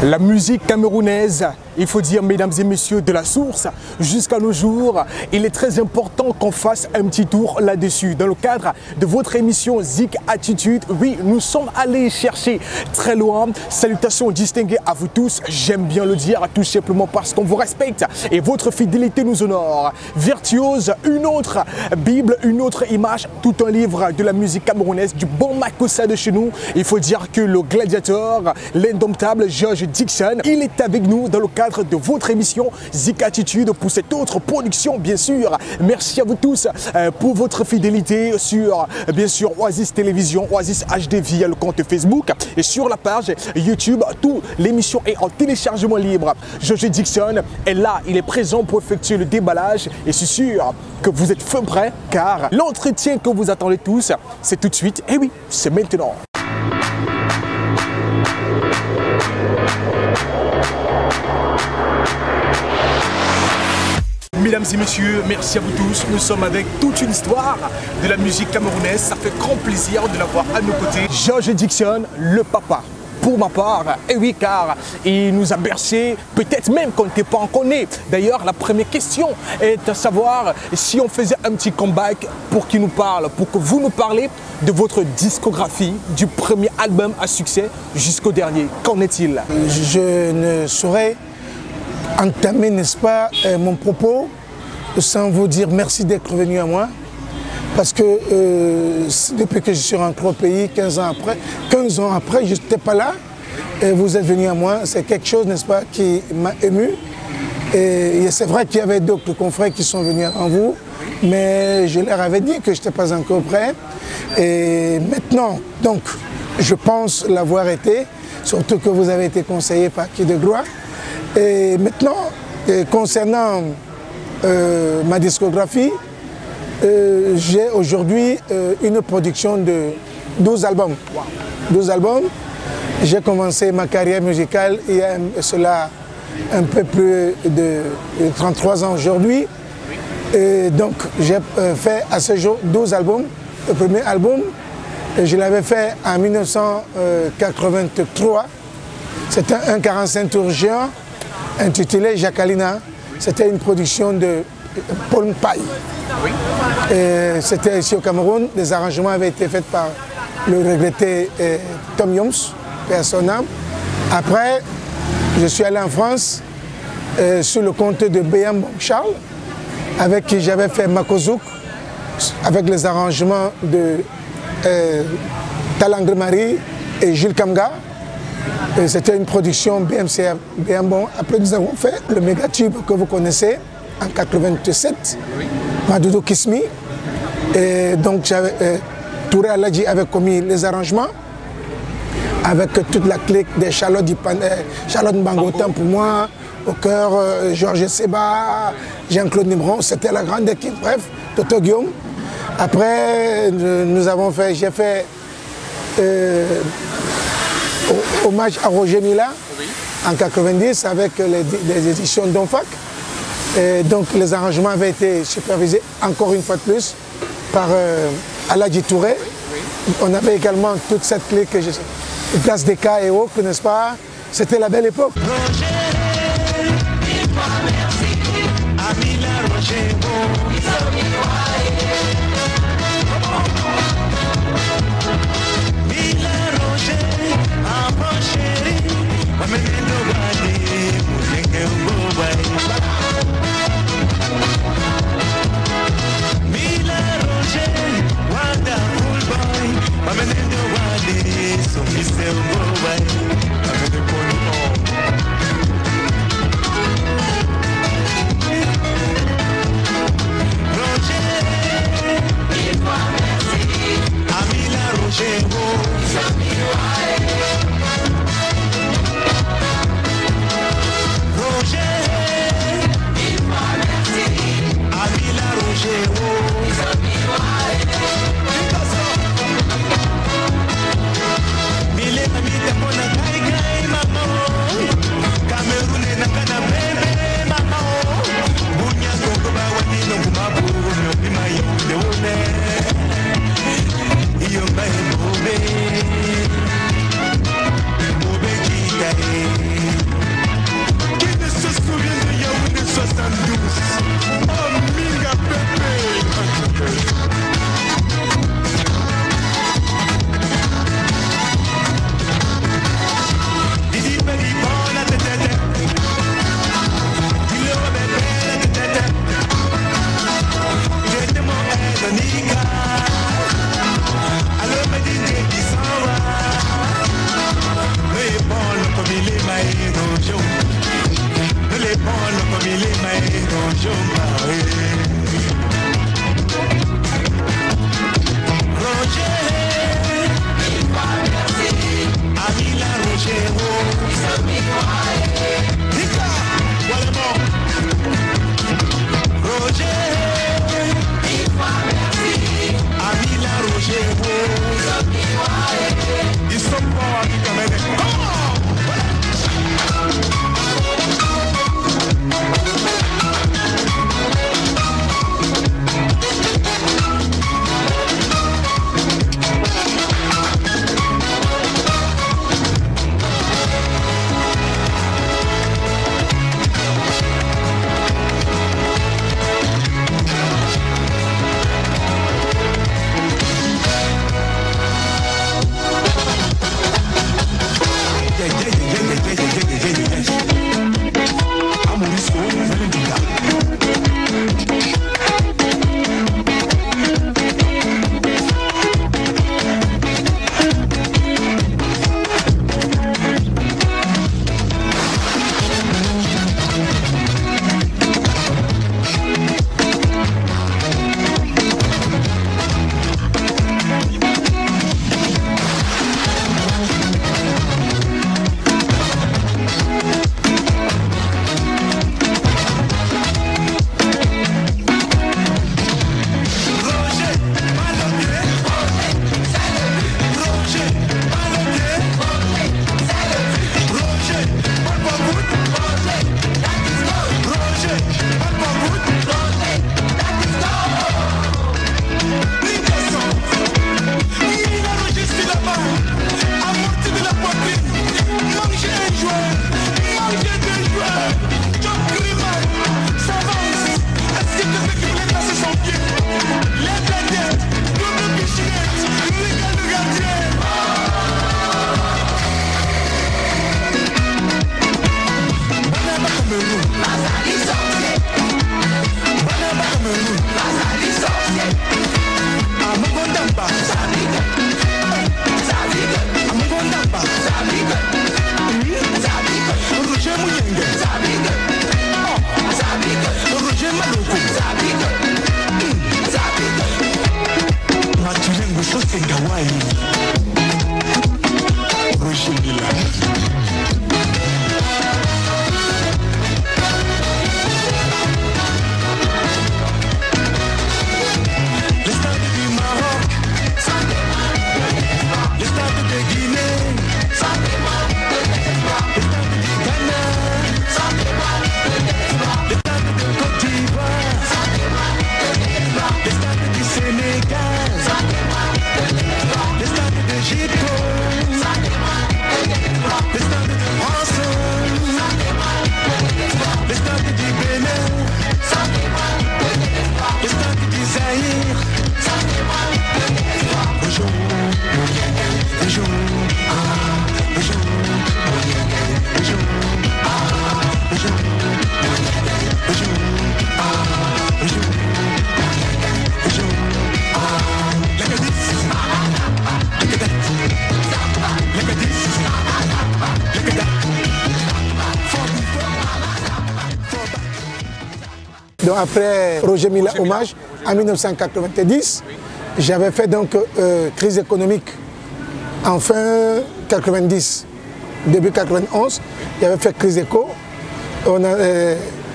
La musique camerounaise, il faut dire, mesdames et messieurs, de la source jusqu'à nos jours, il est très important qu'on fasse un petit tour là-dessus. Dans le cadre de votre émission Zik Attitude, oui, nous sommes allés chercher très loin. Salutations distinguées à vous tous, j'aime bien le dire, tout simplement parce qu'on vous respecte et votre fidélité nous honore. Virtuose, une autre Bible, une autre image, tout un livre de la musique camerounaise, du bon Makossa de chez nous. Il faut dire que le gladiateur, l'indomptable George Dixon, il est avec nous dans le cadre de votre émission Zik Attitude pour cette autre production, bien sûr. Merci à vous tous pour votre fidélité sur, bien sûr, Oasis Télévision, Oasis HD via le compte Facebook et sur la page YouTube. Toute l'émission est en téléchargement libre. George Dixon est là, il est présent pour effectuer le déballage et je suis sûr que vous êtes fin prêts car l'entretien que vous attendez tous, c'est tout de suite. Et oui, c'est maintenant. Mesdames et messieurs, merci à vous tous. Nous sommes avec toute une histoire de la musique camerounaise. Ça fait grand plaisir de l'avoir à nos côtés. George Dixon, le papa. Pour ma part, et oui, car il nous a bercé, peut-être même qu'on n'était pas encore né. D'ailleurs, la première question est de savoir si on faisait un petit comeback pour qu'il nous parle, pour que vous nous parlez de votre discographie, du premier album à succès jusqu'au dernier. Qu'en est-il? Je ne saurais entamer, n'est-ce pas, mon propos sans vous dire merci d'être venu à moi. Parce que depuis que je suis rentré au pays, 15 ans après, je n'étais pas là. Et vous êtes venu à moi. C'est quelque chose, n'est-ce pas, qui m'a ému. Et c'est vrai qu'il y avait d'autres confrères qui sont venus avant vous. Mais je leur avais dit que je n'étais pas encore prêt. Et maintenant, donc, je pense l'avoir été. Surtout que vous avez été conseillé par qui de droit. Et maintenant, concernant ma discographie, j'ai aujourd'hui une production de 12 albums. 12 albums. J'ai commencé ma carrière musicale il y a cela un peu plus de 33 ans aujourd'hui. Donc j'ai fait à ce jour 12 albums. Le premier album, je l'avais fait en 1983. C'était un 45 tours géant intitulé Jacalina. C'était une production de Paul Paille. C'était ici au Cameroun. Les arrangements avaient été faits par le regretté Tom Yoms, paix à son âme. Après, je suis allé en France sur le compte de Béam Charles, avec qui j'avais fait Makozouk, avec les arrangements de Talangre Marie et Jules Kamga. C'était une production BMC bien bon. Après, nous avons fait le méga tube que vous connaissez en 87, Madoudou Kismi. Et donc, Touré Aladji avait commis les arrangements avec toute la clique des Charlotte Mbangotan pour moi, au cœur, Georges Seba, Jean-Claude Nimron. C'était la grande équipe, bref, Toto Guillaume. Après, j'ai fait hommage à Roger Mila en 90 avec les éditions Donfac. Et donc les arrangements avaient été supervisés encore une fois de plus par Aladji Touré. On avait également toute cette clique, Place des cas et autres, n'est-ce pas? C'était la belle époque. Roger Donc après Roger Mila Hommage, en 1990, j'avais fait donc Crise économique en fin 90, début 91, j'avais fait Crise Éco.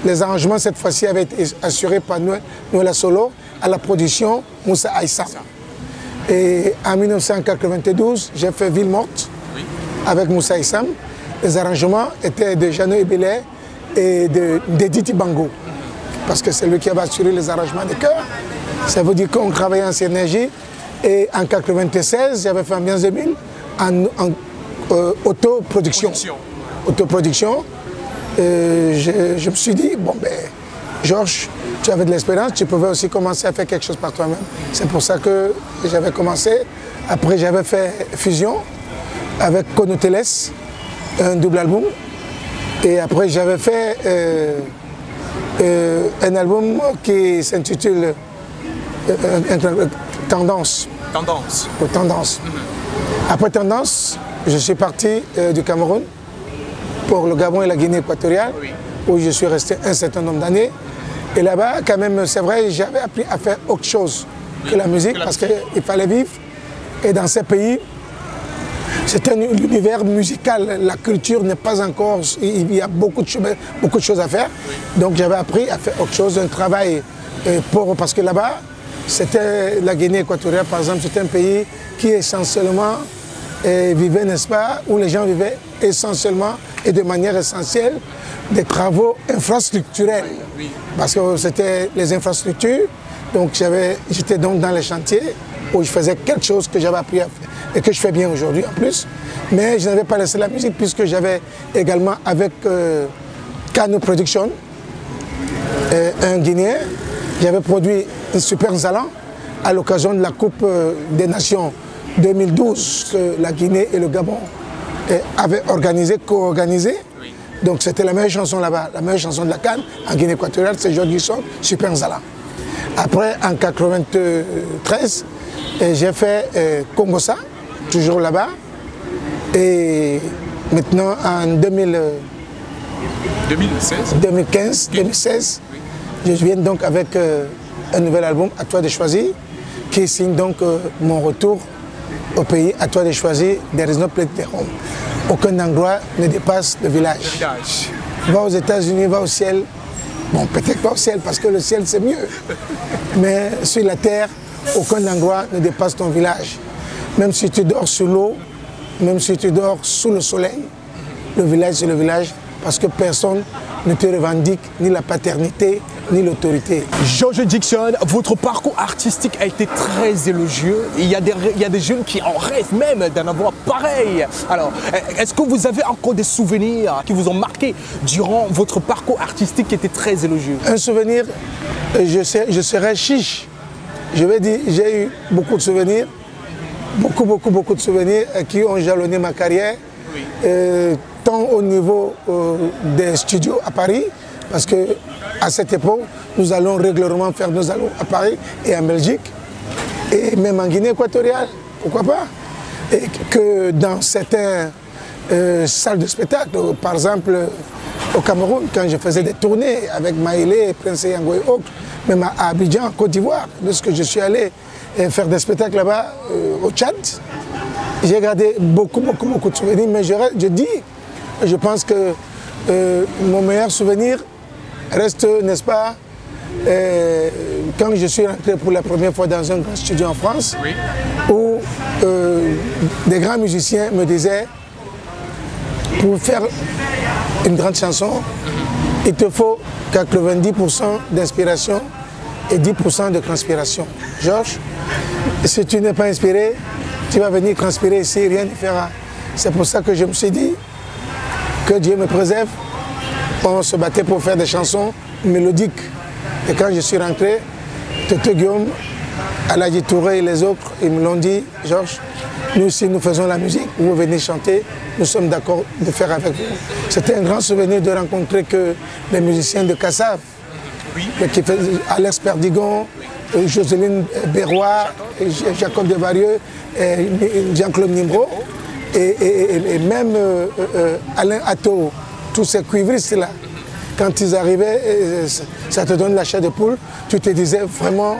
Les arrangements cette fois-ci avaient été assurés par Noël Solo, à la production Moussa Aïssa. Et en 1992, j'ai fait Ville Morte avec Moussa Aïssam. Les arrangements étaient de Jeannot Ebele et de Diti Bango, parce que c'est lui qui avait assuré les arrangements de chœur. Ça veut dire qu'on travaillait en synergie. Et en 1996, j'avais fait Ambiance 2000 en autoproduction. Autoproduction. Je me suis dit, bon ben, Georges, tu avais de l'expérience, tu pouvais aussi commencer à faire quelque chose par toi-même. C'est pour ça que j'avais commencé. Après, j'avais fait Fusion avec Konoteles, un double album. Et après, j'avais fait un album qui s'intitule Tendance. Tendance. Tendance. Après Tendance, je suis parti du Cameroun pour le Gabon et la Guinée équatoriale, où je suis resté un certain nombre d'années. Et là-bas, quand même, c'est vrai, j'avais appris à faire autre chose que la musique, parce qu'il fallait vivre. Et dans ces pays, c'est un univers musical, la culture n'est pas encore, il y a beaucoup de choses à faire. Donc j'avais appris à faire autre chose, un travail parce que là-bas, c'était la Guinée équatoriale, par exemple, c'est un pays qui essentiellement vivaient, n'est-ce pas, où les gens vivaient essentiellement et de manière essentielle des travaux infrastructurels. Parce que c'était les infrastructures, donc j'étais donc dans les chantiers où je faisais quelque chose que j'avais appris à faire et que je fais bien aujourd'hui en plus. Mais je n'avais pas laissé la musique puisque j'avais également avec Kano Production, un Guinéen, j'avais produit un super Nzala à l'occasion de la Coupe des Nations 2012 que la Guinée et le Gabon avaient organisé, co-organisé. Oui. Donc c'était la meilleure chanson là-bas, la meilleure chanson de la CAN en Guinée équatoriale, c'est George Gibson, Super Nzala. Après, en 1993, j'ai fait Congossa, toujours là-bas. Et maintenant, en 2015, oui. Je viens donc avec un nouvel album, À toi de choisir, qui signe donc mon retour au pays, À toi de choisir, There is no place at home. Aucun endroit ne dépasse le village. Va aux États-Unis, va au ciel. Bon, peut-être pas au ciel, parce que le ciel c'est mieux. Mais sur la terre, aucun endroit ne dépasse ton village. Même si tu dors sous l'eau, même si tu dors sous le soleil, le village c'est le village, parce que personne ne te revendique ni la paternité, ni l'autorité. George Dickson, votre parcours artistique a été très élogieux. Il y a des jeunes qui en rêvent même d'en avoir pareil. Alors, est-ce que vous avez encore des souvenirs qui vous ont marqué durant votre parcours artistique qui était très élogieux? Un souvenir, je serais chiche. Je vais dire, j'ai eu beaucoup de souvenirs, beaucoup de souvenirs qui ont jalonné ma carrière. Oui. Tant au niveau des studios à Paris, parce qu'à cette époque, nous allons régulièrement faire nos albums à Paris et en Belgique, et même en Guinée équatoriale, pourquoi pas. Et que dans certaines salles de spectacle, par exemple au Cameroun, quand je faisais des tournées avec Maïlé, Prince Yango et autres, même à Abidjan, en Côte d'Ivoire, lorsque je suis allé faire des spectacles là-bas au Tchad, j'ai gardé beaucoup de souvenirs, mais je pense que mon meilleur souvenir reste, n'est-ce pas, quand je suis rentré pour la première fois dans un grand studio en France, oui. Où des grands musiciens me disaient, pour faire une grande chanson, il te faut 90% d'inspiration et 10% de transpiration. Georges, si tu n'es pas inspiré, tu vas venir transpirer ici, rien ne fera. C'est pour ça que je me suis dit que Dieu me préserve. On se battait pour faire des chansons mélodiques. Et quand je suis rentré, Toto Guillaume, Aladji Touré et les autres, ils me l'ont dit, Georges, nous aussi nous faisons la musique, vous venez chanter, nous sommes d'accord de faire avec vous. C'était un grand souvenir de rencontrer que les musiciens de Kassav, oui. Alex Perdigon, Jocelyne Berroy, Jacob Devarieux, Jean-Claude Nimbro et même Alain Atto, tous ces cuivristes-là. Quand ils arrivaient, ça te donne la chair de poule, tu te disais vraiment,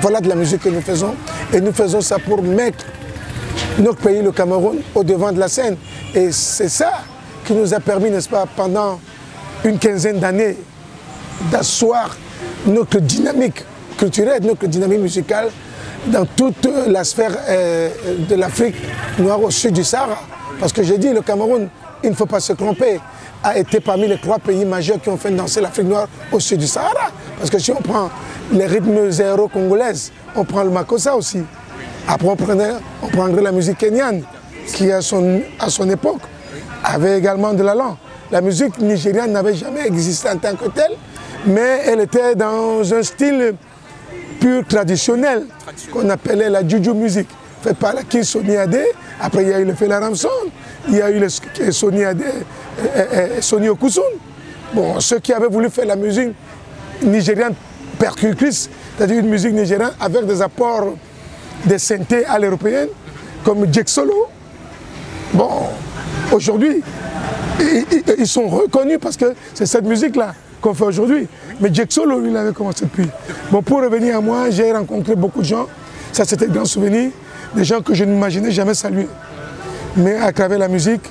voilà de la musique que nous faisons. Et nous faisons ça pour mettre notre pays, le Cameroun, au devant de la scène. Et c'est ça qui nous a permis, n'est-ce pas, pendant une quinzaine d'années, d'asseoir notre dynamique culturelle, notre dynamique musicale dans toute la sphère de l'Afrique noire au sud du Sahara. Parce que j'ai dit, le Cameroun, il ne faut pas se tromper, a été parmi les 3 pays majeurs qui ont fait danser l'Afrique noire au sud du Sahara. Parce que si on prend les rythmes zéro-congolaises, on prend le makossa aussi. Après, on prendrait la musique kenyane, qui à son époque avait également de l'allant. La musique nigériane n'avait jamais existé en tant que telle, mais elle était dans un style pur traditionnel, qu'on appelait la Juju music, fait par la King Sonny Adé. Après, il y a eu le Fela Ramson, il y a eu le Sonny Adé, Sonny Okusun. Bon, ceux qui avaient voulu faire la musique nigériane percutrice, c'est-à-dire une musique nigériane avec des apports de synthé à l'européenne, comme Jack Solo. Bon, aujourd'hui, ils sont reconnus parce que c'est cette musique-là qu'on fait aujourd'hui. Mais Jack Solo, lui, il avait commencé depuis. Bon, pour revenir à moi, j'ai rencontré beaucoup de gens. Ça, c'était un grand souvenir. Des gens que je n'imaginais jamais saluer. Mais à travers la musique,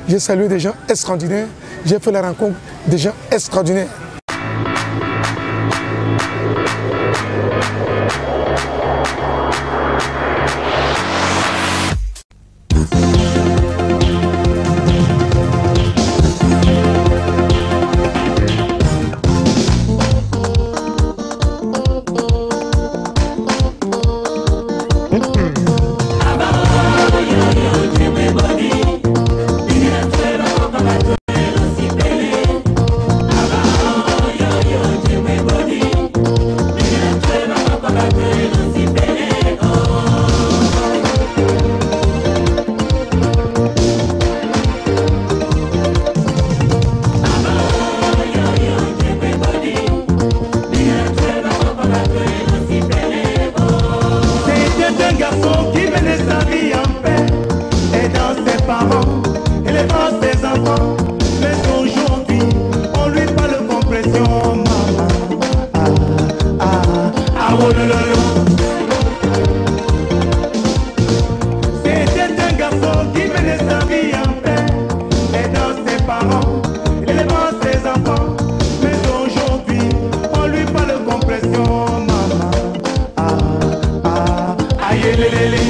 j'ai salué des gens extraordinaires. J'ai fait la rencontre des gens extraordinaires. parents, élevant ses enfants. Mais aujourd'hui, on lui parle compression, maman. Oh lolo. C'était un garçon qui menait sa vie en paix, aidant ses parents, élevant ses enfants. Mais aujourd'hui, on lui parle compression, maman. Aïe lélé.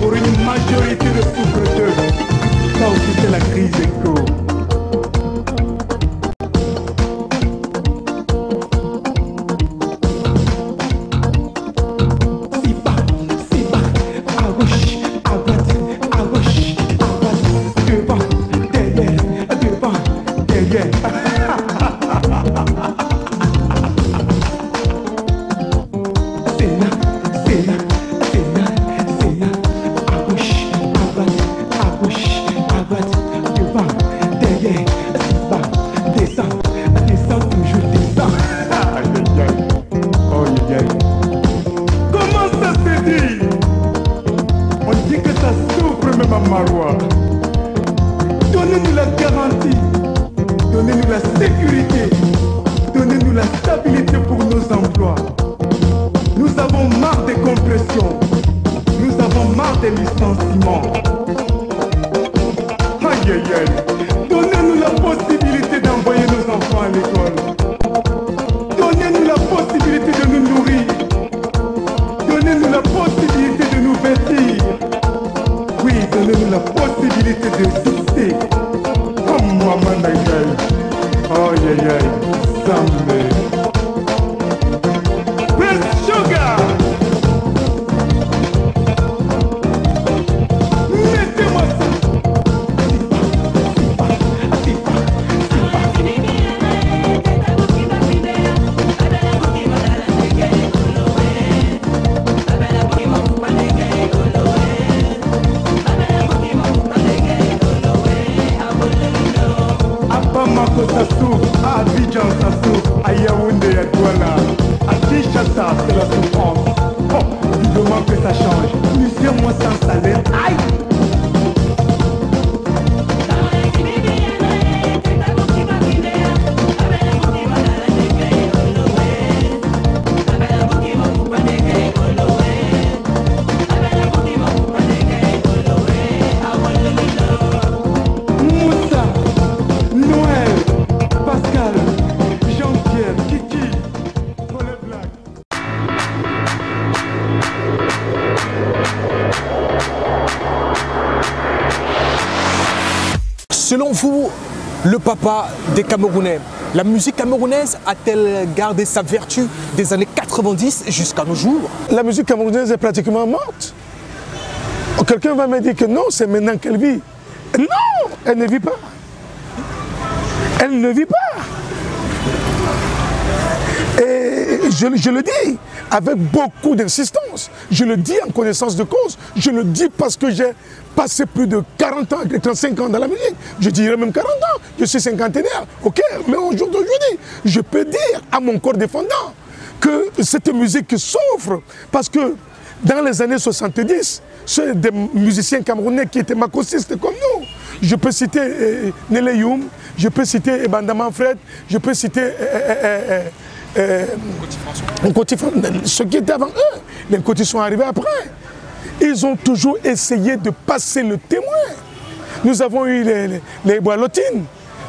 Pour une majorité de souffreteurs, ça aussi c'est la crise éco. Si bas, à gauche, à droite, devant, derrière. C'est là. Marois. Donnez-nous la garantie, donnez-nous la sécurité, donnez-nous la stabilité pour nos emplois. Nous avons marre des compressions, nous avons marre des licenciements. Aïe aïe aïe, donnez-nous la possibilité d'envoyer nos enfants à l'école. Donnez-nous la possibilité de nous nourrir. Donnez-nous la possibilité de nous vêtir. Oui, donnez-nous la possibilité d'exister. Oh maman Nagaï. Oh aïe aïe. Zambé. Prince Sugar. Mettez-moi ça. Ça souffre, à Abidjan ça souffre, à Yaoundé, à Douala, à Kinshasa c'est la souffrance. Oh, vivement que ça change, plusieurs mois sans salaire, aïe. Moussa, Noël, Pascal, Jean-Pierre, Kiki. Selon vous, le papa des Camerounais, la musique camerounaise a-t-elle gardé sa vertu des années 90 jusqu'à nos jours? La musique camerounaise est pratiquement morte. Quelqu'un va me dire que non, c'est maintenant qu'elle vit. Non, elle ne vit pas. Elle ne vit pas. Et je le dis avec beaucoup d'insistance. Je le dis en connaissance de cause. Je le dis parce que j'ai passé plus de 40 ans, 35 ans dans la musique. Je dirais même 40 ans. Je suis cinquantenaire. Ok, mais au jour d'aujourd'hui, je peux dire à mon corps défendant que cette musique souffre parce que dans les années 70, c'est des musiciens camerounais qui étaient macosistes comme nous. Je peux citer Nele Youm, je peux citer Ebanda Manfred, je peux citer ceux qui étaient avant eux. Les Cotis sont arrivés après. Ils ont toujours essayé de passer le témoin. Nous avons eu les Boalotines.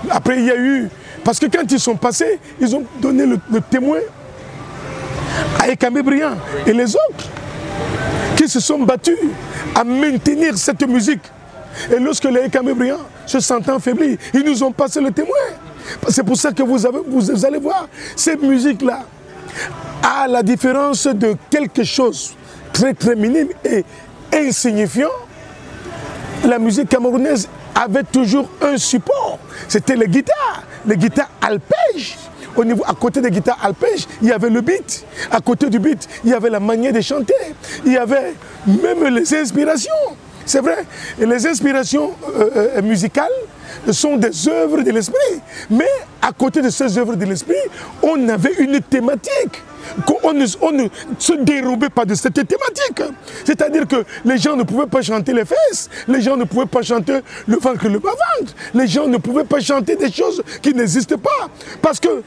Après, il y a eu... Parce que quand ils sont passés, ils ont donné le témoin à Ekame Briand et les autres qui se sont battus à maintenir cette musique. Et lorsque les Ekame Briand se sentant affaiblis, ils nous ont passé le témoin. C'est pour ça que vous allez voir, cette musique-là, à la différence de quelque chose très très minime et insignifiant, la musique camerounaise avait toujours un support. C'était les guitares alpèges. Au niveau, à côté des guitares alpèges, il y avait le beat. À côté du beat, il y avait la manière de chanter. Il y avait même les inspirations. C'est vrai, et les inspirations musicales sont des œuvres de l'esprit. Mais à côté de ces œuvres de l'esprit, on avait une thématique. On ne se dérobait pas de cette thématique. C'est-à-dire que les gens ne pouvaient pas chanter les fesses, les gens ne pouvaient pas chanter le ventre et le bas-ventre, les gens ne pouvaient pas chanter des choses qui n'existent pas. Parce que,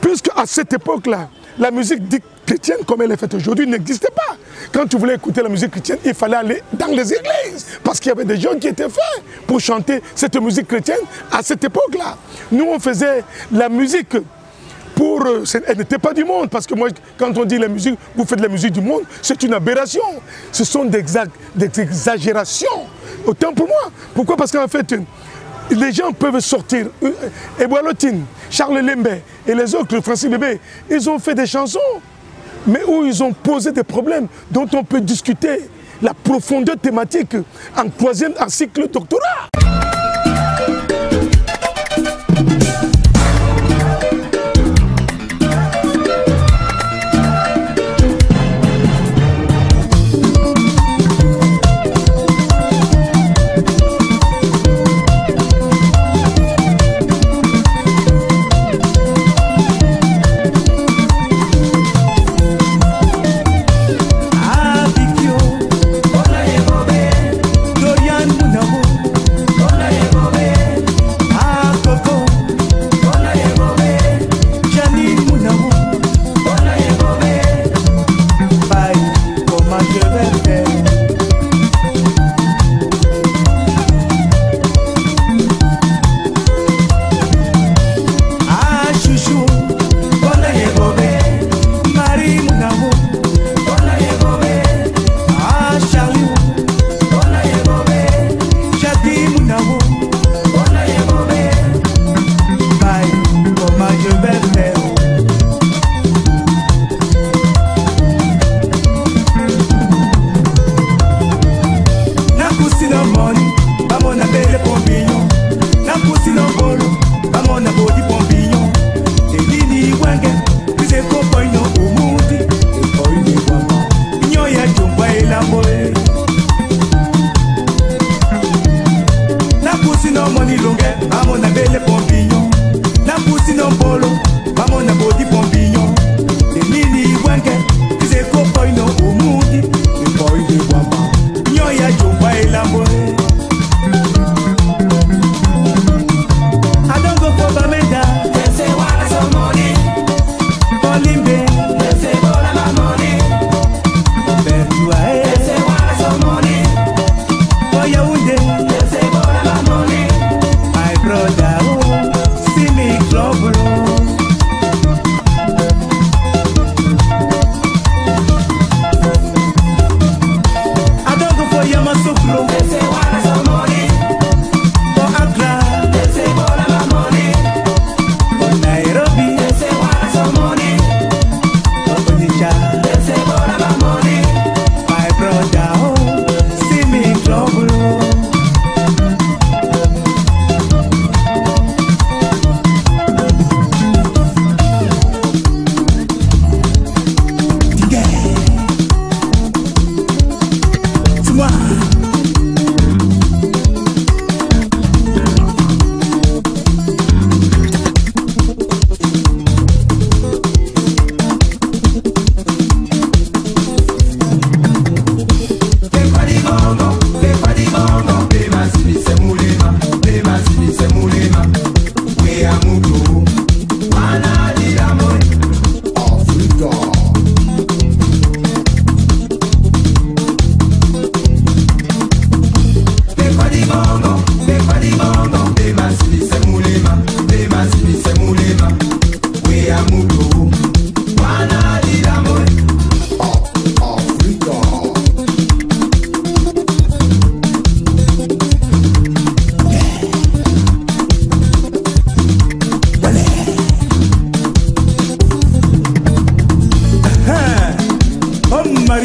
puisque à cette époque-là, la musique dite chrétienne, comme elle est faite aujourd'hui, n'existait pas. Quand tu voulais écouter la musique chrétienne, il fallait aller dans les églises. Parce qu'il y avait des gens qui étaient faits pour chanter cette musique chrétienne à cette époque-là. Nous, on faisait la musique pour... Elle n'était pas du monde. Parce que moi, quand on dit la musique, vous faites de la musique du monde, c'est une aberration. Ce sont des exagérations. Autant pour moi. Pourquoi? Parce qu'en fait... Les gens peuvent sortir, Eboalotine, Charles Lembé et les autres, Francis Bébé, ils ont fait des chansons, mais où ils ont posé des problèmes dont on peut discuter la profondeur thématique en troisième cycle doctorat.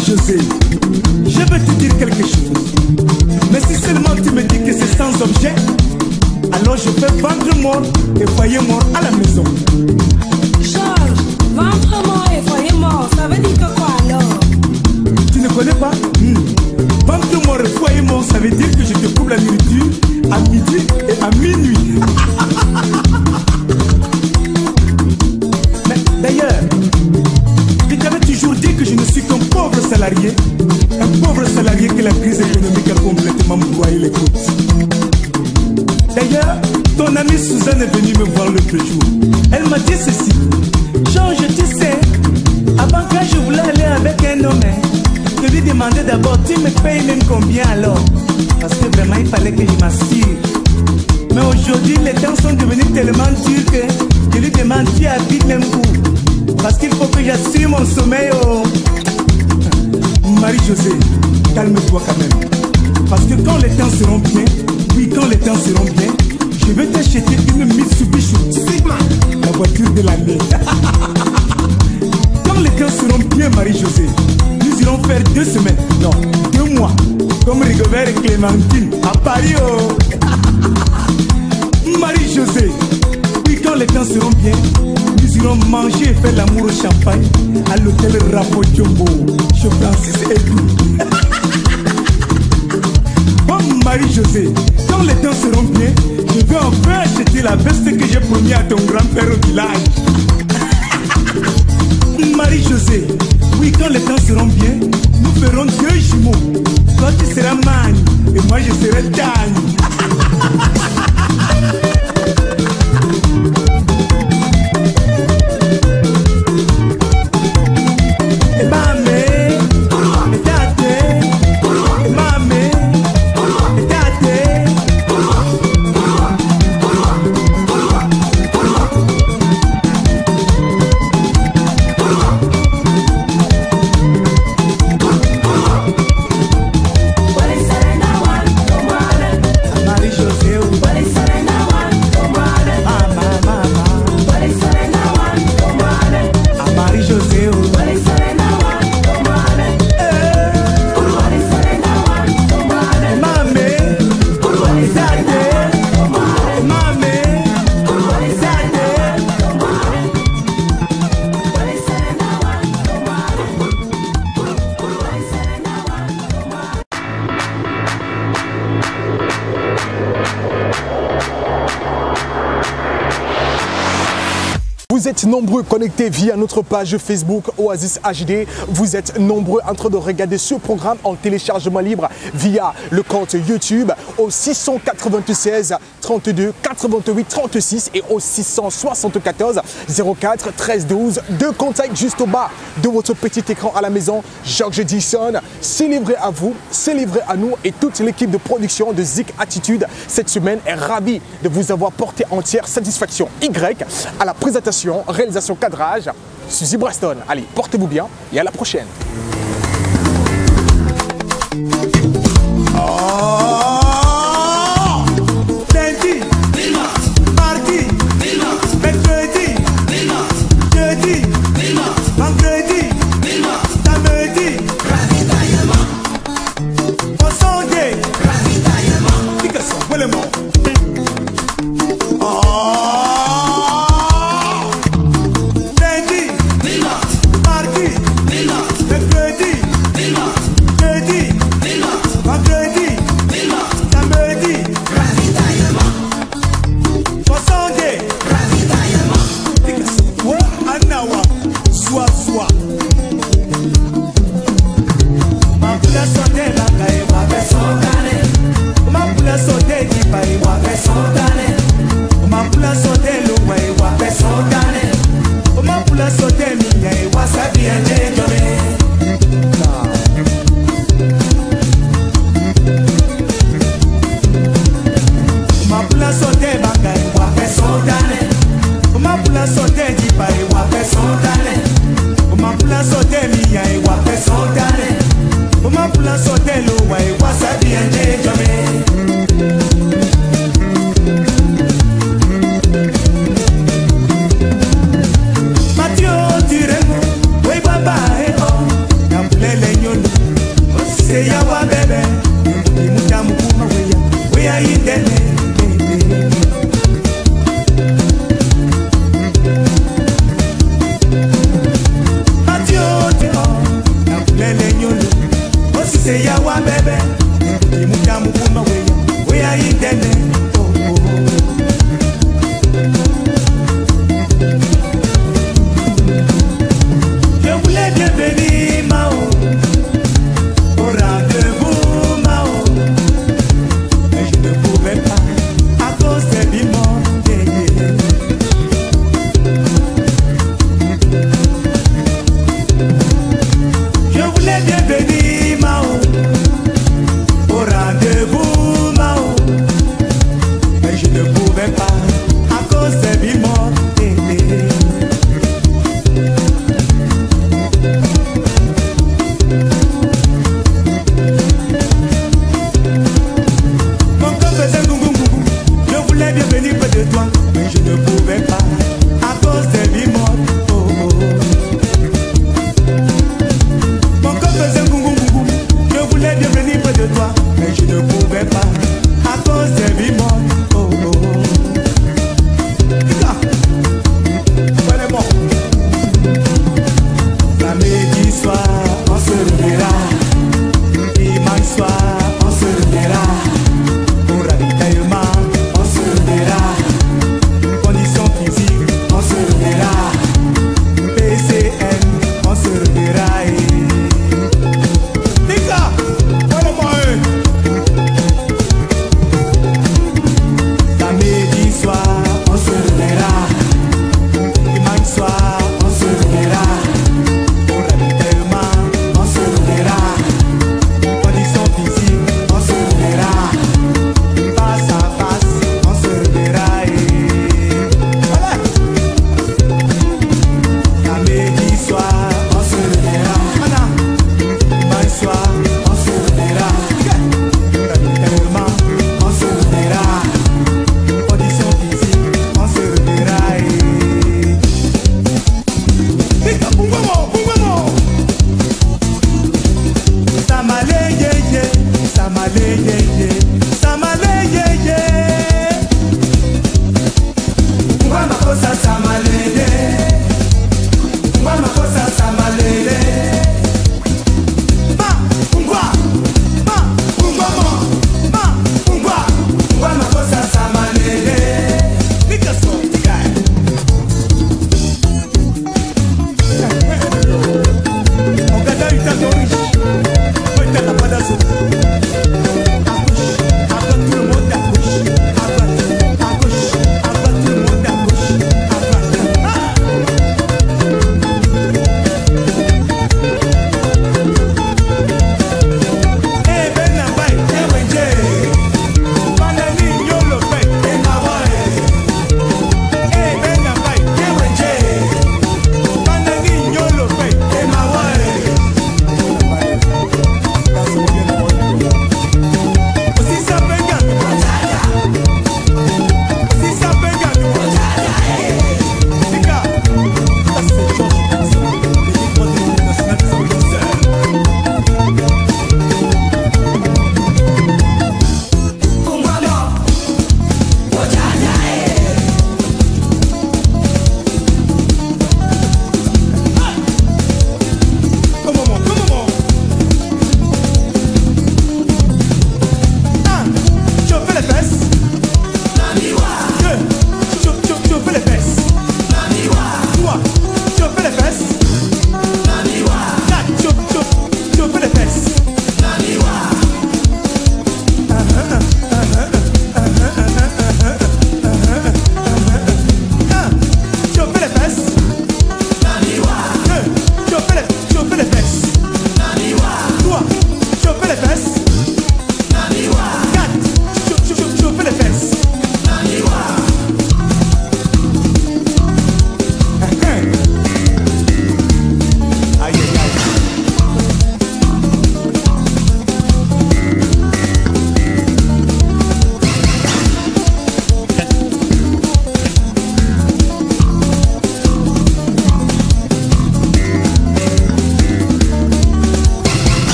Marie-Josée, je veux te dire quelque chose. Mais si seulement tu me dis que c'est sans objet, alors je peux vendre mort et foyer mort à la maison. Georges, ventre mort et foyer mort, ça veut dire que quoi alors? Tu ne connais pas? Ventre mort et foyer mort, ça veut dire que je te coupe la nourriture à midi et à minuit. Mais d'ailleurs, je t'avais toujours dit que je ne suis qu'un pauvre salarié. Un pauvre salarié que la crise économique a complètement broyé les côtes. D'ailleurs, ton amie Suzanne est venue me voir l'autre jour. Elle m'a dit ceci: Georges, tu sais, avant quand je voulais aller avec un homme, je lui demandais d'abord, tu me payes même combien alors? Parce que vraiment il fallait que je m'assure. Mais aujourd'hui les temps sont devenus tellement durs que je lui demande, tu habites même où? Parce qu'il faut que j'assure mon sommeil. Oh. Marie-Josée, calme-toi quand même. Parce que quand les temps seront bien, oui, quand les temps seront bien, je vais t'acheter une Mitsubishi Sigma, la voiture de l'année. Quand les temps seront bien, Marie-Josée, nous irons faire 2 semaines, non, 2 mois, comme Rigobert et Clémentine, à Paris. Oh. Marie-Josée, oui, quand les temps seront bien, nous irons manger et faire l'amour au champagne à l'hôtel Rapo Jumbo, chez Francis Edou. Marie-Josée, quand les temps seront bien, je vais enfin acheter la veste que j'ai promis à ton grand-père au village. Marie-Josée, oui, quand les temps seront bien, nous ferons 2 jumeaux. Toi tu seras Magne et moi je serai Tagne. Vous êtes nombreux connectés via notre page Facebook Oasis HD. Vous êtes nombreux en train de regarder ce programme en téléchargement libre via le compte YouTube au 696 32 88 36 et au 674 04 13 12. 2 contacts juste au bas de votre petit écran à la maison. Georges Dixon, c'est livré à vous, c'est livré à nous et toute l'équipe de production de Zik Attitude cette semaine est ravie de vous avoir porté entière satisfaction. Y à la présentation, réalisation, cadrage, Suzy Braston. Allez, portez-vous bien et à la prochaine. Lundi, mardi, mercredi, jeudi, vendredi, samedi, au Sunday, Picasso, Willemont. Mardi, mercredi, jeudi, bebe imuka mukuma we we ayitende